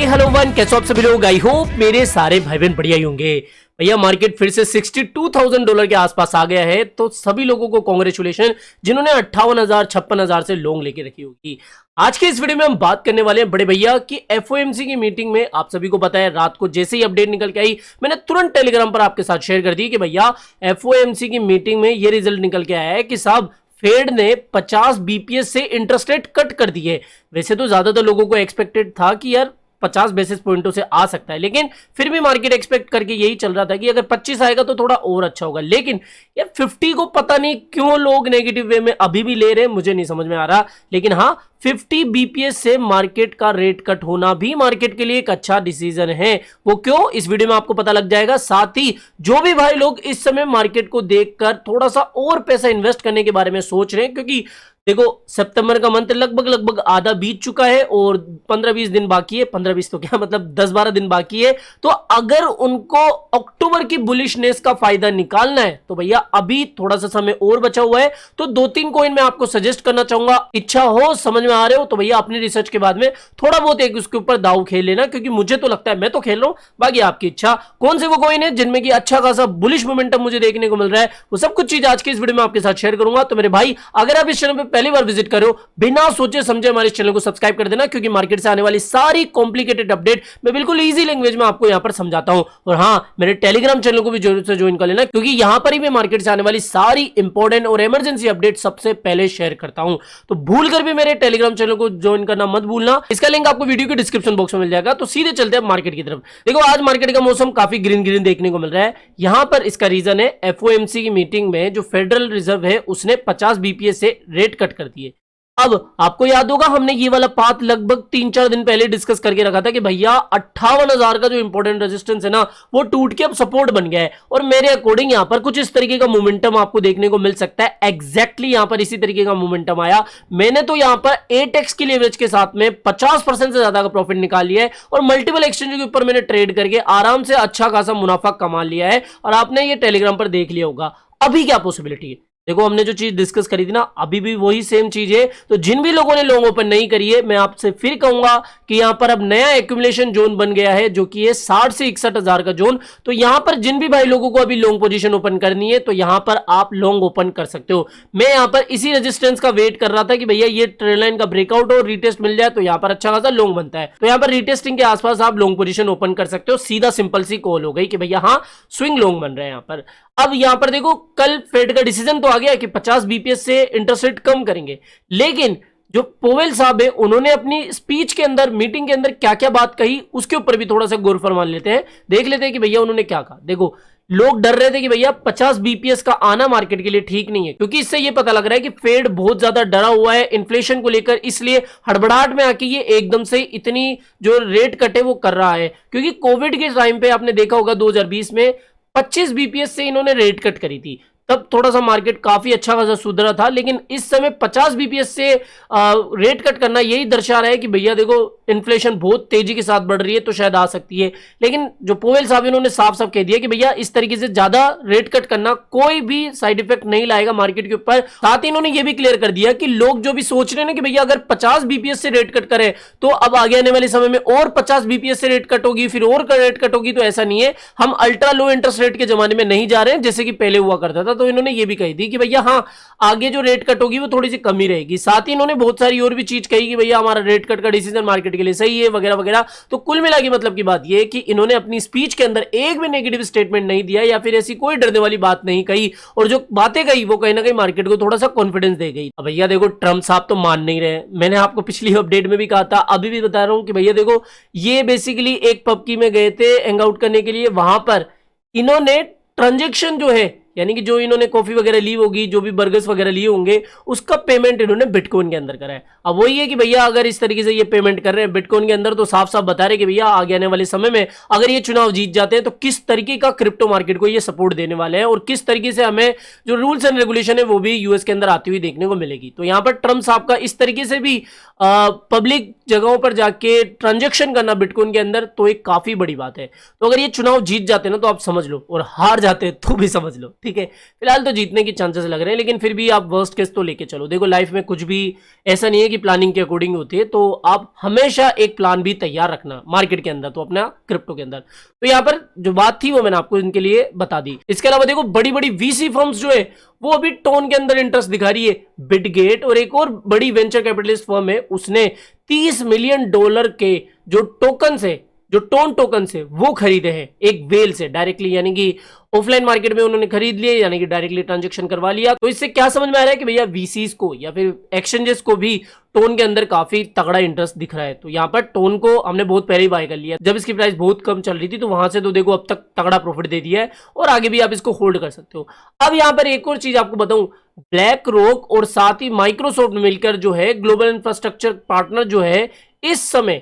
Hi hello one, कैसे हो आप सभी लोग। आई होप मेरे सारे भाई बहन बढ़िया ही होंगे। भैया मार्केट फिर से $62,000 के आसपास आ गया है, तो सभी लोगों को कांग्रेचुलेशन जिन्होंने 58,000 56,000 से लॉन्ग लेके रखी होगी। आज के इस वीडियो में हम बात करने वाले हैं बड़े भैया की एफओएमसी की मीटिंग में। आप सभी को पता है रात को जैसे ही अपडेट निकल के आई, मैंने तुरंत टेलीग्राम पर आपके साथ शेयर कर दी कि भैया एफओएमसी की मीटिंग में ये रिजल्ट निकल के आया है कि साहब फेड ने 50 बीपीएस से इंटरेस्ट रेट कट कर दिए। वैसे तो ज्यादातर लोगों को एक्सपेक्टेड था कि यार 50 बेसिस पॉइंटों से आ सकता है, लेकिन फिर भी मार्केट एक्सपेक्ट करके यही चल रहा था कि अगर 25 आएगा तो थोड़ा और अच्छा होगा। लेकिन यार 50 को पता नहीं क्यों लोग नेगेटिव वे में अभी भी ले रहे हैं, मुझे नहीं समझ में आ रहा। लेकिन हाँ, 50 बीपीएस से मार्केट का रेट कट होना भी मार्केट के लिए एक अच्छा डिसीजन है। वो क्यों, इस वीडियो में आपको पता लग जाएगा। साथ ही जो भी भाई लोग इस समय मार्केट को देखकर थोड़ा सा और पैसा इन्वेस्ट करने के बारे में सोच रहे हैं, क्योंकि देखो सितंबर का मंथ लगभग आधा बीत चुका है और 15-20 दिन बाकी है। 15-20 तो क्या मतलब 10-12 दिन बाकी है। तो अगर उनको अक्टूबर की बुलिशनेस का फायदा निकालना है तो भैया अभी थोड़ा सा समय और बचा हुआ है। तो 2-3 कॉइन मैं आपको सजेस्ट करना चाहूंगा। इच्छा हो, समझ में आ रहे हो तो भैया अपनी रिसर्च के बाद में थोड़ा बहुत एक उसके ऊपर दाव खेल लेना, क्योंकि मुझे तो लगता है मैं तो खेल रहा हूं, बाकी आपकी इच्छा। कौन से वो कॉइन है जिनमें की अच्छा खासा बुलिश मोमेंटम मुझे देखने को मिल रहा है, वो सब कुछ चीज आज की इस वीडियो में आपके साथ शेयर करूंगा। तो मेरे भाई अगर आप इस चैनल पर पहली बार विजिट करो, बिना सोचे समझे हमारे चैनल को सब्सक्राइब कर देना, क्योंकि मार्केट से आने वाली सारी कॉम्प्लिकेटेड अपडेट मैं बिल्कुल इजी लैंग्वेज में आपको यहां पर समझाता हूं। और हां, मेरे टेलीग्राम चैनल को भी जरूर से ज्वाइन कर लेना, क्योंकि यहां पर ही मैं मार्केट से आने वाली सारी इंपॉर्टेंट और इमरजेंसी अपडेट सबसे पहले शेयर करता हूं। तो भूल कर भी मेरे टेलीग्राम चैनल को ज्वाइन करना मत भूलना। इसका लिंक आपको वीडियो के डिस्क्रिप्शन बॉक्स में मिल जाएगा। तो सीधे चलते हैं मार्केट की तरफ। देखो आज मार्केट का मौसम काफी ग्रीन ग्रीन देखने को मिल रहा है। यहां पर इसका रीजन है एफओएमसी की मीटिंग में जो फेडरल रिजर्व है उसने 50 बीपीएस से रेट कट कर दिए। अब आपको याद होगा हमने ये वाला पाथ लगभग 3-4 दिन पहले डिस्कस करके रखा था कि भैया 58,000 का जो इंपॉर्टेंट रेजिस्टेंस है ना, वो टूट के अब सपोर्ट बन गया है। और मेरे अकॉर्डिंग यहां पर कुछ इस तरीके का मोमेंटम आपको देखने को मिल सकता है। एग्जैक्टली यहां पर इसी तरीके का मोमेंटम आया। मैंने तो यहां पर 8x की लेवरेज के साथ में 50% से ज्यादा का प्रॉफिट निकाल लिया है और मल्टीपल एक्सचेंज के ऊपर मैंने ट्रेड करके आराम से अच्छा खासा मुनाफा कमा लिया है। और आपने ये टेलीग्राम पर देख लिया होगा। अभी क्या पॉसिबिलिटी है, देखो हमने जो चीज डिस्कस करी थी ना, अभी भी वही सेम चीज है। तो जिन भी लोगों ने लॉन्ग ओपन नहीं करी है, मैं आपसे फिर कहूंगा कि यहां पर अब नया एक्यूमुलेशन जोन बन गया है, जो कि है 60 से 61,000 का जोन। तो यहां पर जिन भी भाई लोगों को अभी लॉन्ग पोजीशन ओपन करनी है, तो यहां पर आप लॉन्ग ओपन कर सकते हो। मैं यहां पर इसी रेजिस्टेंस का वेट कर रहा था कि भैया ये ट्रेंड लाइन का ब्रेकआउट और रीटेस्ट मिल जाए, तो यहां पर अच्छा खासा लॉन्ग बनता है। तो यहां पर रीटेस्टिंग के आसपास आप लॉन्ग पोजीशन ओपन कर सकते हो। सीधा सिंपल सी कॉल हो गई कि भैया हाँ स्विंग लॉन्ग बन रहे हैं यहां पर। अब यहां पर देखो कल फेड का डिसीजन तो आ गया कि 50 बीपीएस से इंटरेस्ट रेट कम करेंगे, लेकिन जो पोवेल साहब है उन्होंने अपनी स्पीच के अंदर, मीटिंग के अंदर क्या क्या बात कही, उसके ऊपर भी थोड़ा सा गौर फरमा लेते हैं। देख लेते हैं कि भैया उन्होंने क्या कहा। देखो लोग डर रहे थे कि भैया 50 बीपीएस का आना मार्केट के लिए ठीक नहीं है, क्योंकि इससे ये पता लग रहा है कि फेड बहुत ज्यादा डरा हुआ है इन्फ्लेशन को लेकर, इसलिए हड़बड़ाहट में आके ये एकदम से इतनी जो रेट कटे वो कर रहा है। क्योंकि कोविड के टाइम पे आपने देखा होगा 2020 में 25 बीपीएस से इन्होंने रेट कट करी थी, तब थोड़ा सा मार्केट काफी अच्छा खासा सुधरा था। लेकिन इस समय 50 बीपीएस से रेट कट करना यही दर्शा रहा है कि भैया देखो इन्फ्लेशन बहुत तेजी के साथ बढ़ रही है, तो शायद आ सकती है। लेकिन जो पोवेल साहब इन्होंने साफ साफ कह दिया कि भैया इस तरीके से ज्यादा रेट कट करना कोई भी साइड इफेक्ट नहीं लाएगा मार्केट के ऊपर। साथ ही इन्होंने ये भी क्लियर कर दिया कि लोग जो भी सोच रहे हैं ना कि भैया अगर 50 बीपीएस से रेट कट करें तो अब आगे आने वाले समय में और 50 बीपीएस से रेट कट होगी, फिर और रेट कट होगी, तो ऐसा नहीं है। हम अल्ट्रा लो इंटरेस्ट रेट के जमाने में नहीं जा रहे हैं जैसे कि पहले हुआ करता था। तो इन्होंने ये भी कही थी कि भैया हाँ आगे जो रेट कट होगी वो थोड़ी सी कमी रहेगी। साथ ही इन्होंने बहुत सारी और भी चीज कही कि भैया हमारा रेट कट का डिसीजन मार्केट के लिए सही है वगैरह वगैरह। तो कुल मिला के मतलब की बात यह है कि इन्होंने अपनी स्पीच के अंदर एक भी नेगेटिव स्टेटमेंट नहीं दिया या फिर ऐसी कोई डरने वाली बात नहीं कही, और जो बातें कही वो कहीं ना कहीं मार्केट को थोड़ा सा कॉन्फिडेंस दे गई। अब भैया देखो ट्रम्प साहब तो मान नहीं रहे। मैंने आपको पिछली अपडेट में भी कहा था, अभी भी बता रहा हूं कि भैया देखो ये बेसिकली एक पबकी में गए थे हैंग आउट करने के लिए। वहां पर इन्होंने ट्रांजेक्शन जो है, यानी कि जो इन्होंने कॉफी वगैरह ली होगी, जो भी बर्गर्स वगैरह लिए होंगे, उसका पेमेंट इन्होंने बिटकॉइन के अंदर करा है। अब वही है कि भैया अगर इस तरीके से ये पेमेंट कर रहे हैं बिटकॉइन के अंदर, तो साफ साफ बता रहे कि भैया आगे आने वाले समय में अगर ये चुनाव जीत जाते हैं तो किस तरीके का क्रिप्टो मार्केट को ये सपोर्ट देने वाले हैं, और किस तरीके से हमें जो रूल्स एंड रेगुलेशन है वो भी यूएस के अंदर आती हुई देखने को मिलेगी। तो यहाँ पर ट्रम्प साहब का इस तरीके से भी पब्लिक जगहों पर जाके ट्रांजेक्शन करना बिटकॉइन के अंदर, तो एक काफी बड़ी बात है। तो अगर ये चुनाव जीत जाते हैं ना तो आप समझ लो, और हार जाते हैं तो भी समझ लो। ठीक है, फिलहाल तो जीतने के चांसेस लग रहे हैं, लेकिन फिर भी आप वर्स्ट केस तो लेके चलो। देखो लाइफ में कुछ भी ऐसा नहीं है कि प्लानिंग के अकॉर्डिंग होती है, तो आप हमेशा एक प्लान भी तैयार रखना मार्केट के अंदर, तो अपना क्रिप्टो के अंदर। तो यहाँ पर जो बात थी वो मैंने आपको इनके लिए बता दी। इसके अलावा देखो बड़ी बड़ी वीसी फर्म्स जो है वो अभी टोन के अंदर इंटरेस्ट दिखा रही है। बिटगेट और एक और बड़ी वेंचर कैपिटलिस्ट फर्म है, उसने $30 मिलियन के जो टोकन है, जो टोन टोकन है वो खरीदे हैं एक वेल से डायरेक्टली, यानी कि ऑफलाइन मार्केट में उन्होंने खरीद लिए, यानी कि डायरेक्टली ट्रांजैक्शन करवा लिया। तो इससे क्या समझ में आ रहा है कि भैया वीसीज को या फिर एक्सचेंजेस को भी टोन के अंदर काफी तगड़ा इंटरेस्ट दिख रहा है। तो यहाँ पर टोन को हमने बहुत पहले ही बाय कर लिया, जब इसकी प्राइस बहुत कम चल रही थी, तो वहां से तो देखो अब तक तगड़ा प्रॉफिट दे दिया है और आगे भी आप इसको होल्ड कर सकते हो। अब यहाँ पर एक और चीज आपको बताऊं, ब्लैक रॉक और साथ ही माइक्रोसॉफ्ट मिलकर जो है ग्लोबल इंफ्रास्ट्रक्चर पार्टनर जो है, इस समय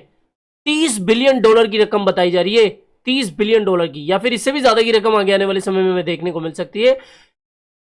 $30 बिलियन की रकम बताई जा रही है, $30 बिलियन की, या फिर इससे भी ज्यादा की रकम आगे आने वाले समय में देखने को मिल सकती है।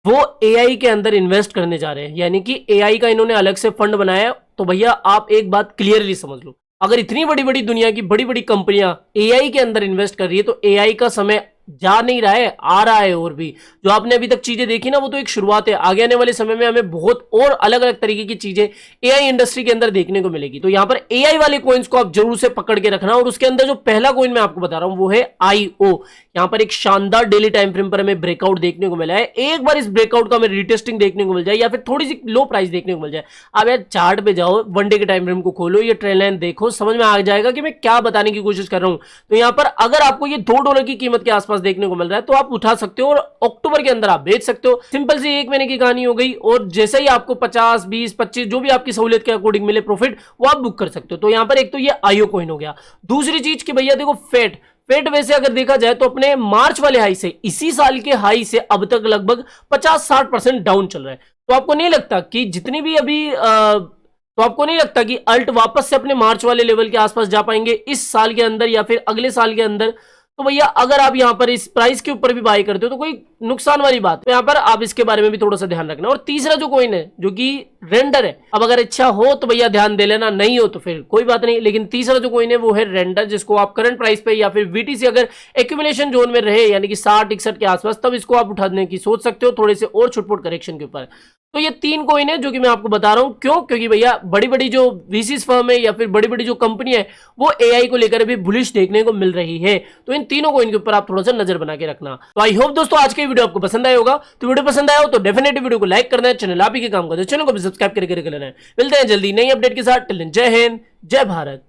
वो एआई के अंदर इन्वेस्ट करने जा रहे हैं, यानी कि एआई का इन्होंने अलग से फंड बनाया है। तो भैया आप एक बात क्लियरली समझ लो, अगर इतनी बड़ी बड़ी दुनिया की बड़ी बड़ी कंपनियां एआई के अंदर इन्वेस्ट कर रही है, तो एआई का समय जा नहीं रहा है, आ रहा है। और भी जो आपने अभी तक चीजें देखी ना, वो तो एक शुरुआत है, आगे आने वाले समय में हमें बहुत और अलग अलग तरीके की चीजें एआई इंडस्ट्री के अंदर देखने को मिलेगी। तो यहां पर एआई वाले कॉइन्स को आप जरूर से पकड़ के रखना। और उसके अंदर जो पहला कॉइन मैं आपको बता रहा हूं वो है आईओ। यहां पर एक शानदार डेली टाइम फ्रेम पर हमें ब्रेकआउट देखने को मिला है। एक बार इस ब्रेकआउट का हमें रिटेस्टिंग देखने को मिल जाए या फिर थोड़ी सी लो प्राइस देखने को मिल जाए, आप यार चार्ट पे जाओ, वनडे के टाइम फ्रेम को खोलो, ये ट्रेंड लाइन देखो, समझ में आ जाएगा कि मैं क्या बताने की कोशिश कर रहा हूं। तो यहां पर अगर आपको ये $2 की कीमत के आसपास देखने को मिल रहा है तो आप उठा सकते हो और अक्टूबर के अंदर आप बेच सकते हो। सिंपल सी एक महीने की कहानी हो गई, और जैसे ही आपको 50, 20, 25 जो भी आपकी सहूलियत के अकॉर्डिंग मिले प्रॉफिट, वो आप बुक कर सकते हो। तो यहां पर एक तो ये आईओ कॉइन हो गया। दूसरी चीज कि भैया देखो फेट वैसे अगर देखा जाए तो अपने मार्च वाले हाई से, इसी साल के हाई से अब तक लगभग 50-60% डाउन चल रहा है। तो आपको नहीं लगता कि जितनी भी अभी तो आपको नहीं लगता कि अल्ट वापस से अपने मार्च वाले लेवल के आसपास जा पाएंगे इस साल के अंदर या फिर अगले साल के अंदर? तो भैया अगर आप यहां पर इस प्राइस के ऊपर भी बाय करते हो तो कोई नुकसान वाली बात, तो यहां पर आप इसके बारे में भी थोड़ा सा ध्यान रखना। और तीसरा जो कॉइन है जो कि रेंडर है, अब अगर इच्छा हो तो भैया ध्यान दे लेना, नहीं हो तो फिर कोई बात नहीं। लेकिन तीसरा जो कॉइन है वो है रेंडर, जिसको आप करंट प्राइस पे या फिर वीटीसी अगर एक्यूमुलेशन जोन में रहे, यानी कि 60-61 के आसपास, तब इसको आप उठाने की सोच सकते हो थोड़े से और छुटपुट करेक्शन के ऊपर। तो ये 3 कॉइन है जो कि मैं आपको बता रहा हूं। क्यों? क्योंकि भैया बड़ी बड़ी जो वीसीज फर्म है या फिर बड़ी बड़ी जो कंपनी है वो एआई को लेकर अभी बुलिश देखने को मिल रही है। तो इन तीनों कॉइन के ऊपर आप थोड़ा सा नजर बना के रखना। तो आई होप दोस्तों आज की वीडियो आपको पसंद आया होगा। तो वीडियो पसंद आया हो तो डेफिनेटली वीडियो को लाइक करना है, चैनल आप ही के काम करते हैं, चैनल को भी सब्सक्राइब करके लेना है। मिलते हैं जल्दी नई अपडेट के साथ। टिल देन जय हिंद, जय भारत।